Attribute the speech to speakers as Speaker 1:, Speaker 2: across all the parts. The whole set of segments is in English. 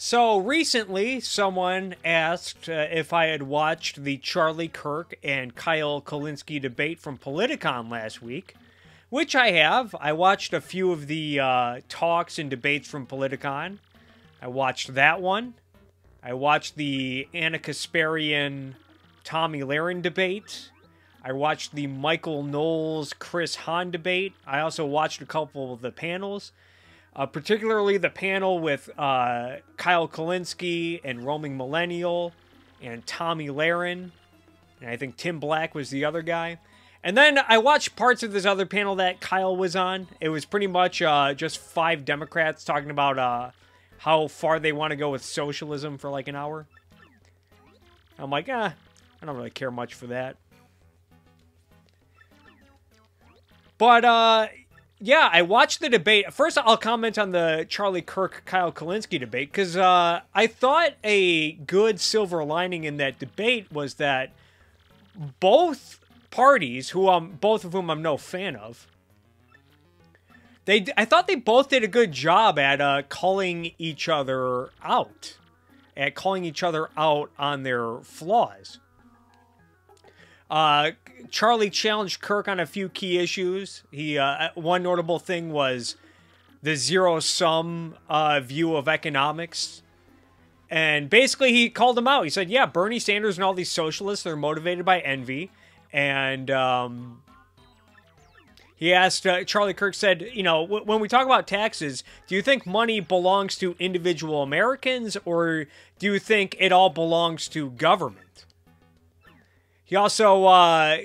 Speaker 1: So recently, someone asked if I had watched the Charlie Kirk and Kyle Kalinske debate from Politicon last week, which I have. I watched a few of the talks and debates from Politicon. I watched that one. I watched the Anna Kasparian Tommy Lahren debate. I watched the Michael Knowles Chris Hahn debate. I also watched a couple of the panels. Particularly the panel with Kyle Kalinske and Roaming Millennial and Tommy Lahren. And I think Tim Black was the other guy. And then I watched parts of this other panel that Kyle was on. It was pretty much just 5 Democrats talking about how far they want to go with socialism for like an hour. I'm like, I don't really care much for that. But, yeah, I watched the debate. First, I'll comment on the Charlie Kirk, Kyle Kalinske debate, because I thought a good silver lining in that debate was that both parties, both of whom I'm no fan of, I thought they both did a good job at calling each other out, on their flaws. Charlie challenged Kirk on a few key issues. One notable thing was the zero-sum view of economics. And basically he called him out. He said, yeah, Bernie Sanders and all these socialists are motivated by envy. And he asked, Charlie Kirk said, when we talk about taxes, do you think money belongs to individual Americans, or do you think it all belongs to government? He also,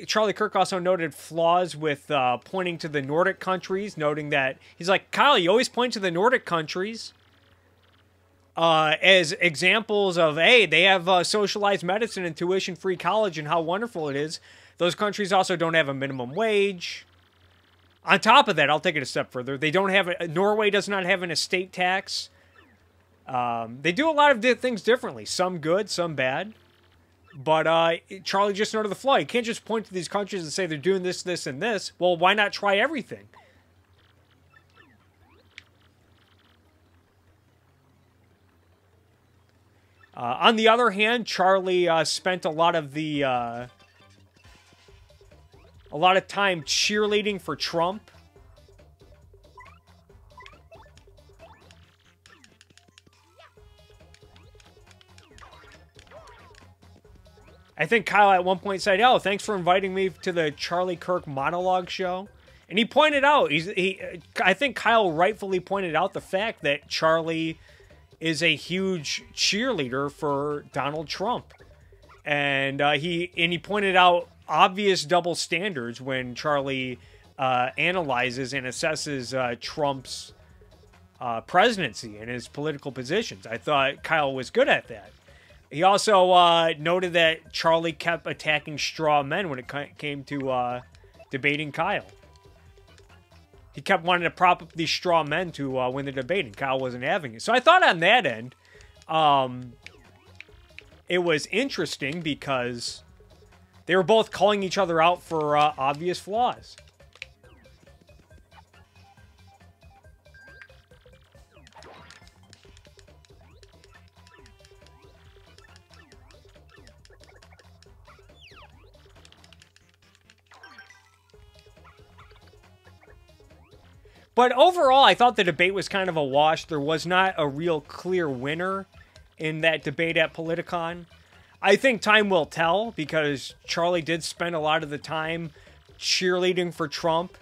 Speaker 1: Charlie Kirk also noted flaws with pointing to the Nordic countries, noting that, he's like, Kyle, you always point to the Nordic countries as examples of, hey, they have socialized medicine and tuition-free college and how wonderful it is. Those countries also don't have a minimum wage. On top of that, I'll take it a step further. Norway does not have an estate tax. They do a lot of things differently. Some good, some bad. But Charlie just noted the flaw. You can't just point to these countries and say they're doing this, this, and this. Well, why not try everything? On the other hand, Charlie spent a lot of time cheerleading for Trump. I think Kyle at one point said, oh, thanks for inviting me to the Charlie Kirk monologue show. And he pointed out, I think Kyle rightfully pointed out the fact that Charlie is a huge cheerleader for Donald Trump. And he pointed out obvious double standards when Charlie analyzes and assesses Trump's presidency and his political positions. I thought Kyle was good at that. He also noted that Charlie kept attacking straw men when it came to debating Kyle. He kept wanting to prop up these straw men to win the debate, and Kyle wasn't having it. So I thought on that end, it was interesting because they were both calling each other out for obvious flaws. But overall, I thought the debate was kind of a wash. There was not a real clear winner in that debate at Politicon. I think time will tell, because Charlie did spend a lot of the time cheerleading for Trump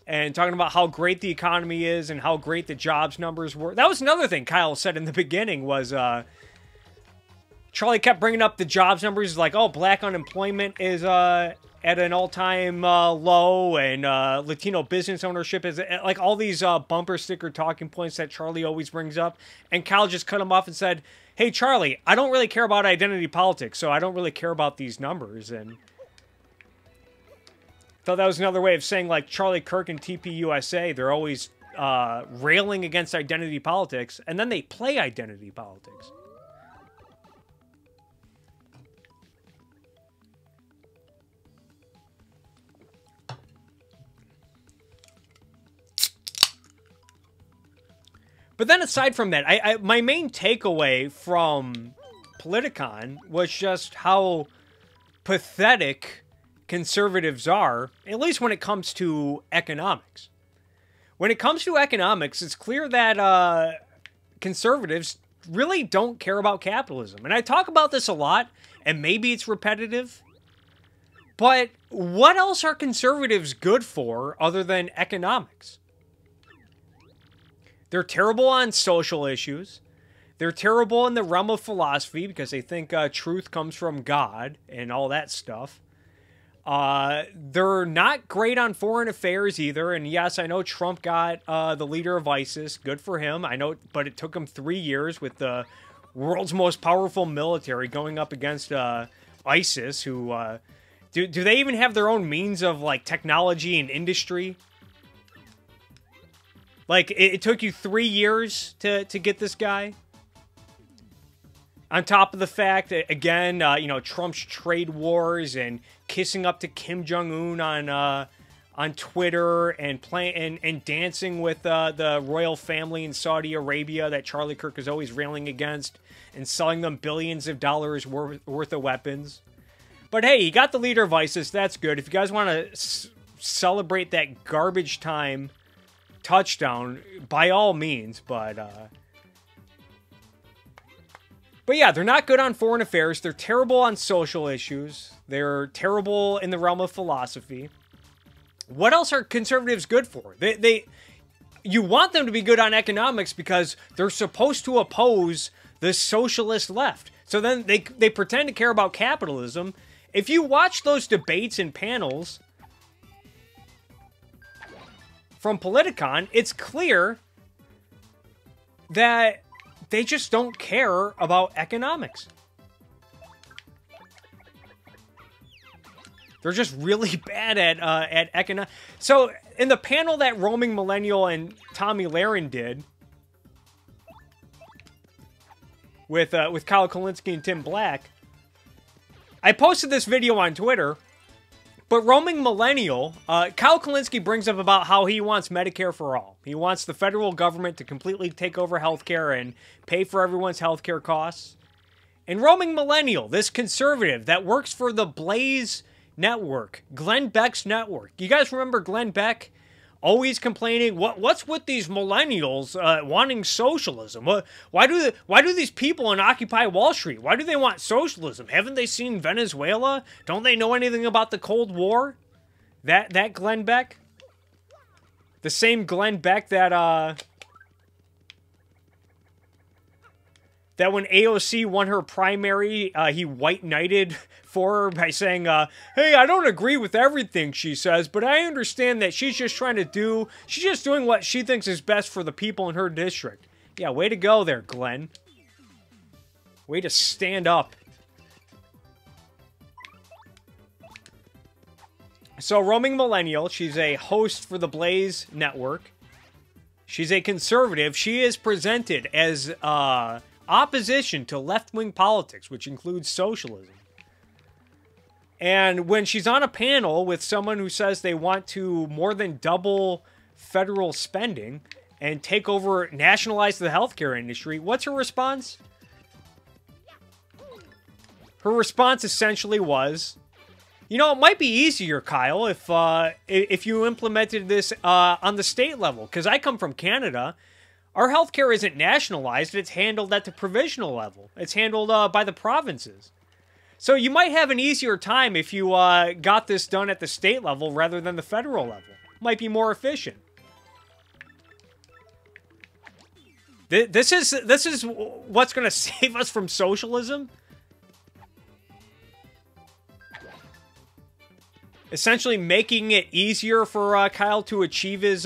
Speaker 1: and talking about how great the economy is and how great the jobs numbers were. That was another thing Kyle said in the beginning was Charlie kept bringing up the jobs numbers, like, oh, black unemployment is at an all-time low, and Latino business ownership is, like, all these bumper sticker talking points that Charlie always brings up. And Kyle just cut him off and said, hey, Charlie, I don't really care about identity politics, so I don't really care about these numbers. And thought that was another way of saying, like, Charlie Kirk and TPUSA, they're always railing against identity politics, and then they play identity politics. But then aside from that, my main takeaway from Politicon was just how pathetic conservatives are, at least when it comes to economics. When it comes to economics, it's clear that conservatives really don't care about capitalism. And I talk about this a lot, and maybe it's repetitive, but what else are conservatives good for other than economics? They're terrible on social issues. They're terrible in the realm of philosophy because they think truth comes from God and all that stuff. They're not great on foreign affairs either. And yes, I know Trump got the leader of ISIS. Good for him. I know, but it took him 3 years with the world's most powerful military going up against ISIS, who do they even have their own means of like technology and industry? Like it took you 3 years to get this guy. On top of the fact that, again, you know, Trump's trade wars and kissing up to Kim Jong-un on Twitter and and dancing with the royal family in Saudi Arabia that Charlie Kirk is always railing against, and selling them billions of dollars worth of weapons. But hey, he got the leader of ISIS. That's good. If you guys want to celebrate that garbage time touchdown, by all means. But yeah, they're not good on foreign affairs. They're terrible on social issues. They're terrible in the realm of philosophy. What else are conservatives good for? You want them to be good on economics because they're supposed to oppose the socialist left. So then they pretend to care about capitalism. If you watch those debates and panels from Politicon, it's clear that they just don't care about economics. They're just really bad at economics. So in the panel that Roaming Millennial and Tommy Lahren did with Kyle Kulinski and Tim Black, I posted this video on Twitter. But Roaming Millennial, Kyle Kulinski brings up about how he wants Medicare for all. He wants the federal government to completely take over healthcare and pay for everyone's healthcare costs. And Roaming Millennial, this conservative that works for the Blaze Network, Glenn Beck's network. You guys remember Glenn Beck? Always complaining, what's with these millennials wanting socialism? Why do these people in Occupy Wall Street? Why do they want socialism? Haven't they seen Venezuela? Don't they know anything about the Cold War? That Glenn Beck, the same Glenn Beck that when AOC won her primary, he white knighted for her by saying, hey, I don't agree with everything she says, but I understand that she's just doing what she thinks is best for the people in her district. Yeah, way to go there, Glenn. Way to stand up. So, Roaming Millennial, she's a host for the Blaze Network. She's a conservative. She is presented as opposition to left-wing politics, which includes socialism. And when she's on a panel with someone who says they want to more than double federal spending and take over, nationalize the healthcare industry, what's her response? Her response essentially was, you know, it might be easier, Kyle, if you implemented this on the state level, because I come from Canada. Our healthcare isn't nationalized, it's handled at the provisional level. It's handled by the provinces. So you might have an easier time if you got this done at the state level rather than the federal level. Might be more efficient. This is what's going to save us from socialism? Essentially making it easier for Kyle to achieve his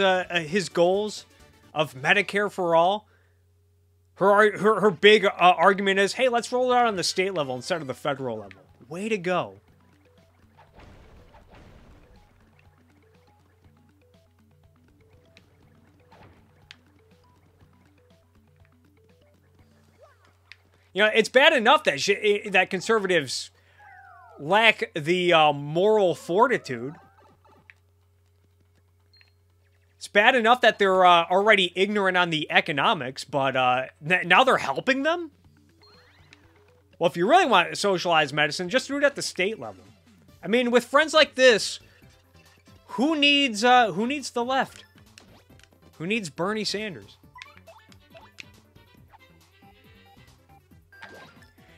Speaker 1: goals of Medicare for all. Her big argument is, hey, let's roll it out on the state level instead of the federal level. Way to go. You know, it's bad enough that that conservatives lack the moral fortitude. It's bad enough that they're already ignorant on the economics, but now they're helping them? Well, if you really want to socialize medicine, just do it at the state level. I mean, with friends like this, who needs the left? Who needs Bernie Sanders?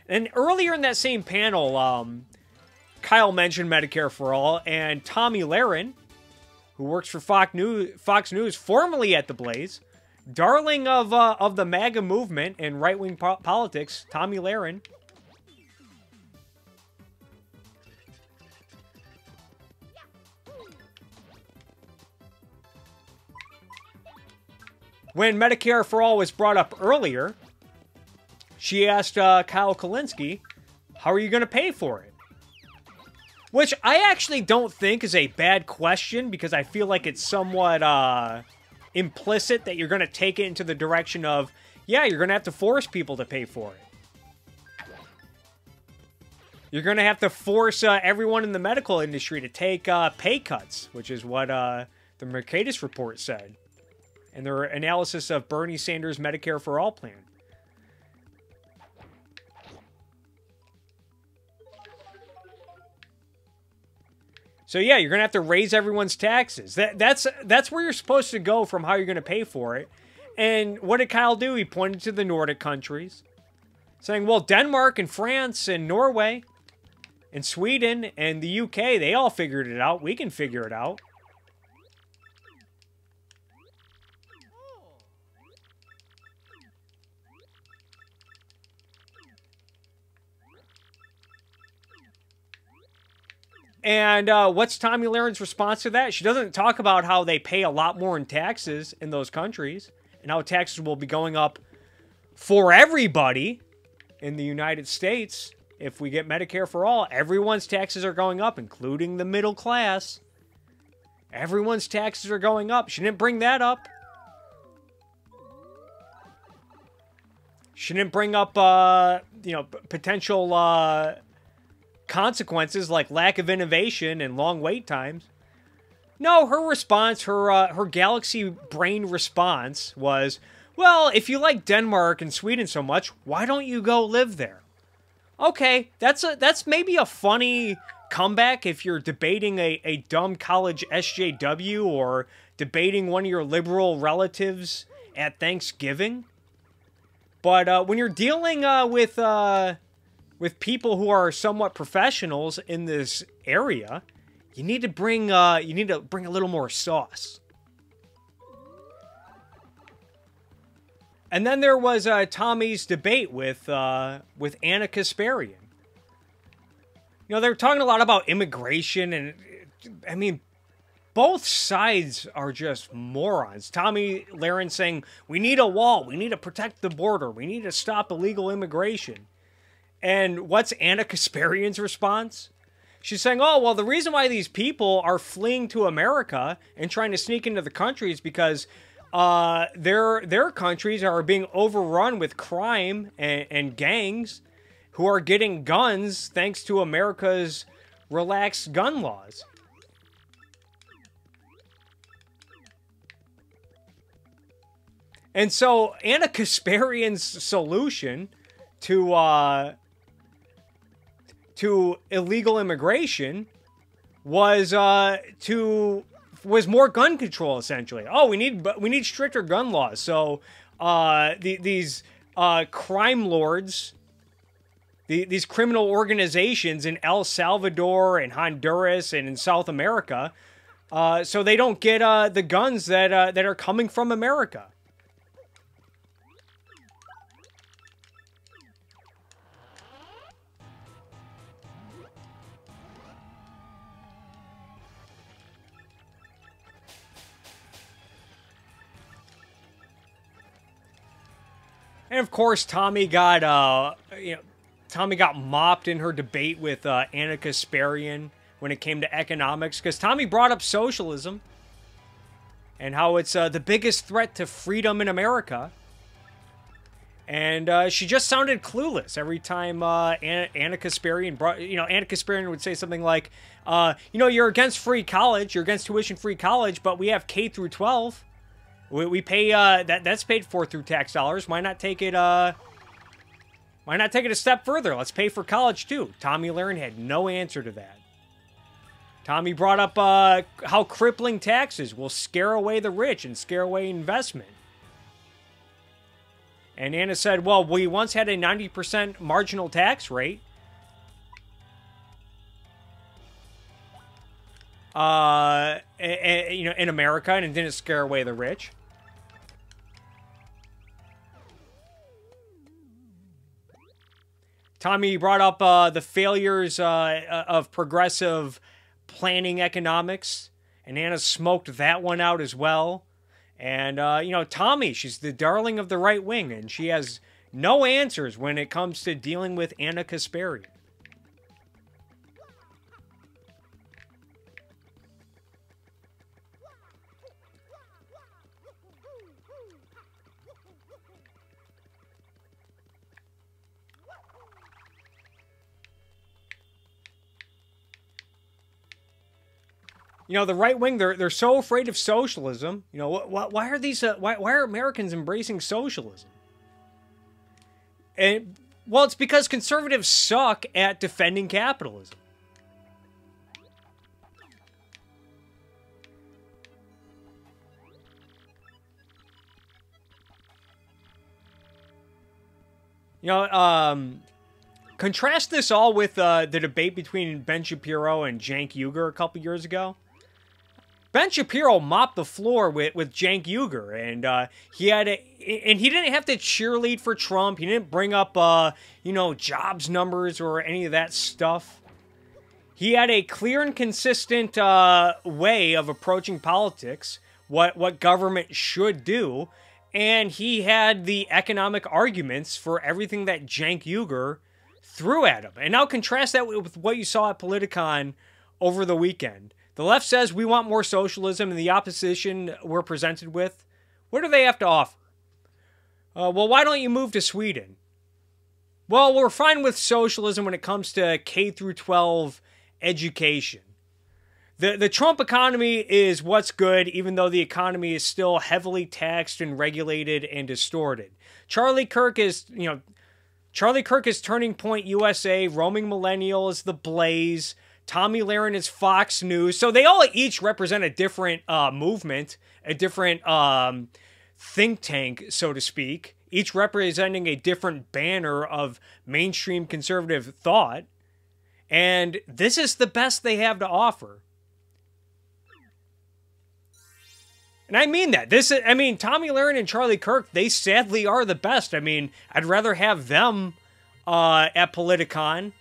Speaker 1: And earlier in that same panel, Kyle mentioned Medicare for All, and Tommy Lahren, who works for Fox News, formerly at The Blaze, darling of the MAGA movement and right-wing politics, Tommy Lahren. When Medicare for All was brought up earlier, she asked Kyle Kulinski, how are you going to pay for it? Which I actually don't think is a bad question, because I feel like it's somewhat implicit that you're going to take it into the direction of, yeah, you're going to have to force people to pay for it. You're going to have to force everyone in the medical industry to take pay cuts, which is what the Mercatus report said, and their analysis of Bernie Sanders' Medicare for All plan. So yeah, you're going to have to raise everyone's taxes. That's where you're supposed to go from how you're going to pay for it. And what did Kyle do? He pointed to the Nordic countries, saying, well, Denmark and France and Norway and Sweden and the UK, they all figured it out. We can figure it out. And what's Tommy Lahren's response to that? She doesn't talk about how they pay a lot more in taxes in those countries and how taxes will be going up for everybody in the United States. If we get Medicare for All, everyone's taxes are going up, including the middle class. Everyone's taxes are going up. She didn't bring that up. She didn't bring up, potential consequences like lack of innovation and long wait times. No, her response, her galaxy brain response was, well, if you like Denmark and Sweden so much, why don't you go live there? Okay, that's maybe a funny comeback if you're debating a dumb college SJW or debating one of your liberal relatives at Thanksgiving. But when you're dealing with people who are somewhat professionals in this area, you need to bring a little more sauce. And then there was Tommy's debate with Anna Kasparian. You know, they're talking a lot about immigration, and I mean, both sides are just morons. Tommy Lahren saying, we need a wall, we need to protect the border, we need to stop illegal immigration. And what's Anna Kasparian's response? She's saying, oh, well, the reason why these people are fleeing to America and trying to sneak into the country is because their countries are being overrun with crime and gangs who are getting guns thanks to America's relaxed gun laws. And so Anna Kasparian's solution to illegal immigration was more gun control, essentially. Oh, we need stricter gun laws. So these crime lords, these criminal organizations in El Salvador and Honduras and in South America, so they don't get the guns that are coming from America. And of course, Tommy got mopped in her debate with Anna Kasparian when it came to economics, because Tommy brought up socialism and how it's the biggest threat to freedom in America. And she just sounded clueless every time Anna Kasparian brought, Anna Kasparian would say something like, you're against free college, you're against tuition-free college, but we have K through 12. We pay, that's paid for through tax dollars. Why not take it a step further? Let's pay for college too. Tomi Lahren had no answer to that. Tommy brought up how crippling taxes will scare away the rich and scare away investment. And Anna said, well, we once had a 90% marginal tax rate. In America, and it didn't scare away the rich. Tommy brought up the failures of progressive planning economics, and Anna smoked that one out as well. And, Tommy, she's the darling of the right wing, and she has no answers when it comes to dealing with Anna Kasparian. The right wing, they're so afraid of socialism. Why are these? Why are Americans embracing socialism? And well, it's because conservatives suck at defending capitalism. Contrast this all with the debate between Ben Shapiro and Cenk Uygur a couple years ago. Ben Shapiro mopped the floor with Cenk Uygur, and he didn't have to cheerlead for Trump. He didn't bring up jobs numbers or any of that stuff. He had a clear and consistent way of approaching politics, what government should do, and he had the economic arguments for everything that Cenk Uygur threw at him. And now contrast that with what you saw at Politicon over the weekend. The left says we want more socialism, and the opposition we're presented with, what do they have to offer? Well, why don't you move to Sweden? Well, we're fine with socialism when it comes to K through 12 education. The Trump economy is what's good, even though the economy is still heavily taxed and regulated and distorted. Charlie Kirk is Turning Point USA, Roaming Millennial is The Blaze, Tomi Lahren is Fox News. So they all each represent a different movement, a different think tank, so to speak, each representing a different banner of mainstream conservative thought. And this is the best they have to offer. And I mean that. Tomi Lahren and Charlie Kirk, they sadly are the best. I'd rather have them at Politicon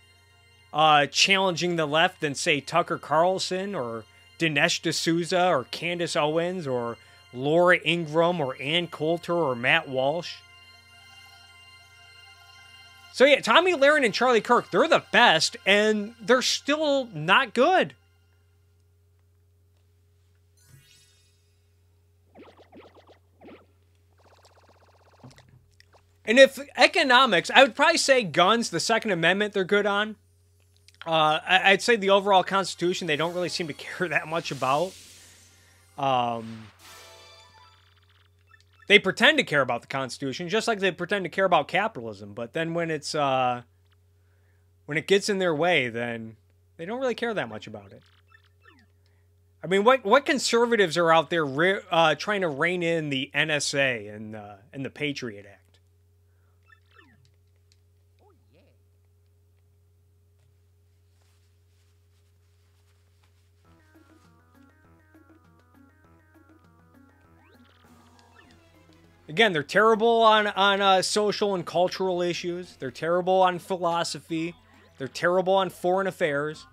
Speaker 1: challenging the left than, say, Tucker Carlson or Dinesh D'Souza or Candace Owens or Laura Ingraham or Ann Coulter or Matt Walsh. So yeah, Tomi Lahren and Charlie Kirk, they're the best, and they're still not good. And if economics, I would probably say guns, the Second Amendment, they're good on. I'd say the overall Constitution, they don't really seem to care that much about. They pretend to care about the Constitution, just like they pretend to care about capitalism. But then when it gets in their way, then they don't really care that much about it. What conservatives are out there trying to rein in the NSA and the Patriot Act? Again, they're terrible on social and cultural issues. They're terrible on philosophy. They're terrible on foreign affairs.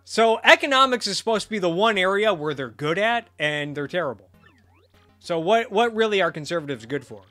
Speaker 1: So economics is supposed to be the one area where they're good at, and they're terrible. So what really are conservatives good for?